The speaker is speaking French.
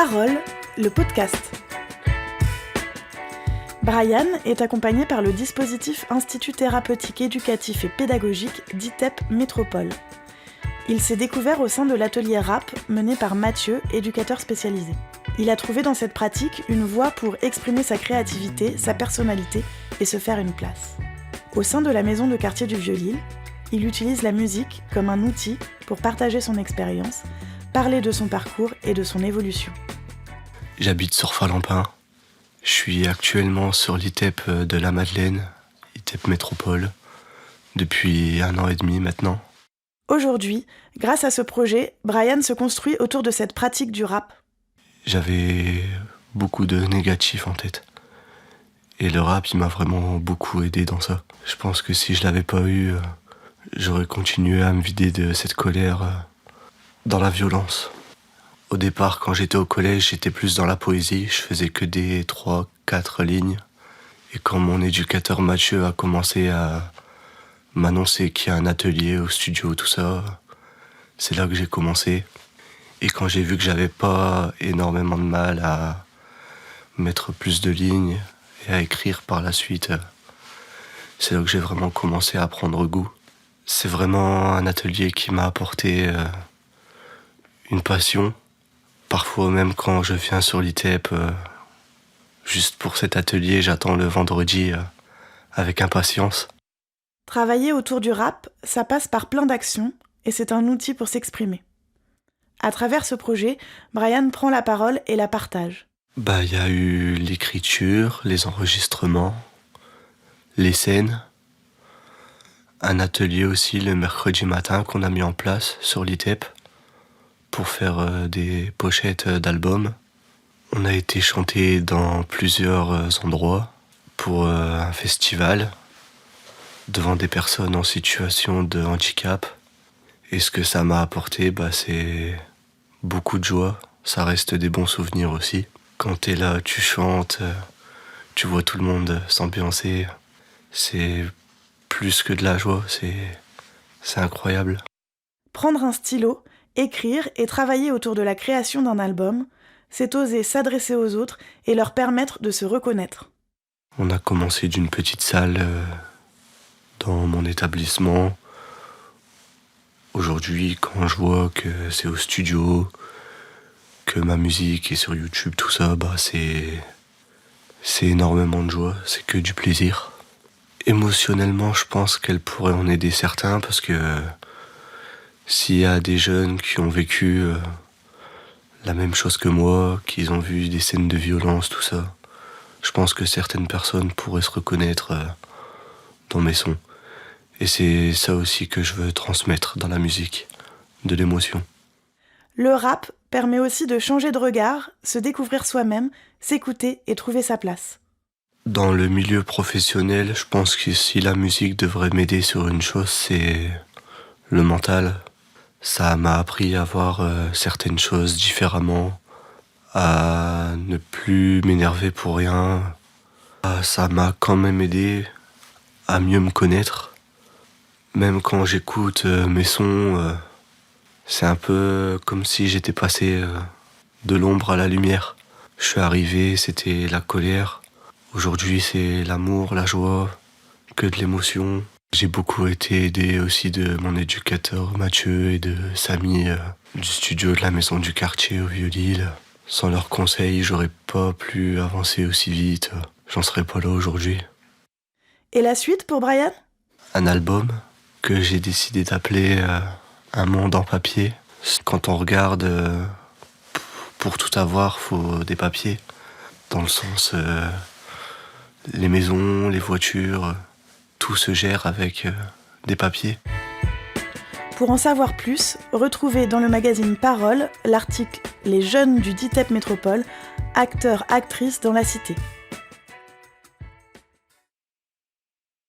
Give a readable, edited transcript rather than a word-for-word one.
Parole, le podcast. Brian est accompagné par le dispositif Institut thérapeutique éducatif et pédagogique d'ITEP Métropole. Il s'est découvert au sein de l'atelier rap mené par Mathieu, éducateur spécialisé. Il a trouvé dans cette pratique une voie pour exprimer sa créativité, sa personnalité et se faire une place. Au sein de la maison de quartier du Vieux-Lille, il utilise la musique comme un outil pour partager son expérience, parler de son parcours et de son évolution. J'habite sur Falampin. Je suis actuellement sur l'ITEP de la Madeleine, ITEP Métropole, depuis 1 an et demi maintenant. Aujourd'hui, grâce à ce projet, Brian se construit autour de cette pratique du rap. J'avais beaucoup de négatifs en tête. Et le rap, il m'a vraiment beaucoup aidé dans ça. Je pense que si je l'avais pas eu, j'aurais continué à me vider de cette colère dans la violence. Au départ, quand j'étais au collège, j'étais plus dans la poésie. Je faisais que des 3-4 lignes. Et quand mon éducateur Mathieu a commencé à m'annoncer qu'il y a un atelier au studio, tout ça, c'est là que j'ai commencé. Et quand j'ai vu que j'avais pas énormément de mal à mettre plus de lignes et à écrire par la suite, c'est là que j'ai vraiment commencé à prendre goût. C'est vraiment un atelier qui m'a apporté une passion. Parfois même quand je viens sur l'ITEP, juste pour cet atelier, j'attends le vendredi avec impatience. Travailler autour du rap, ça passe par plein d'actions et c'est un outil pour s'exprimer. À travers ce projet, Brian prend la parole et la partage. Il y a eu l'écriture, les enregistrements, les scènes, un atelier aussi le mercredi matin qu'on a mis en place sur l'ITEP pour faire des pochettes d'albums. On a été chanté dans plusieurs endroits pour un festival devant des personnes en situation de handicap. Et ce que ça m'a apporté, c'est beaucoup de joie. Ça reste des bons souvenirs aussi. Quand t'es là, tu chantes, tu vois tout le monde s'ambiancer. C'est plus que de la joie, c'est incroyable. Prendre un stylo, écrire et travailler autour de la création d'un album, c'est oser s'adresser aux autres et leur permettre de se reconnaître. On a commencé d'une petite salle dans mon établissement. Aujourd'hui, quand je vois que c'est au studio, que ma musique est sur YouTube, tout ça, c'est énormément de joie, c'est que du plaisir. Émotionnellement, je pense qu'elle pourrait en aider certains parce que s'il y a des jeunes qui ont vécu la même chose que moi, qui ont vu des scènes de violence, tout ça, je pense que certaines personnes pourraient se reconnaître dans mes sons. Et c'est ça aussi que je veux transmettre dans la musique, de l'émotion. Le rap permet aussi de changer de regard, se découvrir soi-même, s'écouter et trouver sa place. Dans le milieu professionnel, je pense que si la musique devrait m'aider sur une chose, c'est le mental. Ça m'a appris à voir certaines choses différemment, à ne plus m'énerver pour rien. Ça m'a quand même aidé à mieux me connaître. Même quand j'écoute mes sons, c'est un peu comme si j'étais passé de l'ombre à la lumière. Je suis arrivé, c'était la colère. Aujourd'hui, c'est l'amour, la joie, que de l'émotion. J'ai beaucoup été aidé aussi de mon éducateur Mathieu et de Samy du studio de la maison du quartier au Vieux-Lille. Sans leurs conseils, j'aurais pas pu avancer aussi vite. J'en serais pas là aujourd'hui. Et la suite pour Brian ? Un album que j'ai décidé d'appeler Un monde en papier. Quand on regarde, pour tout avoir, faut des papiers. Dans le sens, les maisons, les voitures, tout se gère avec des papiers. Pour en savoir plus, retrouvez dans le magazine Parole l'article « Les jeunes du DITEP Métropole, acteurs-actrices dans la cité ».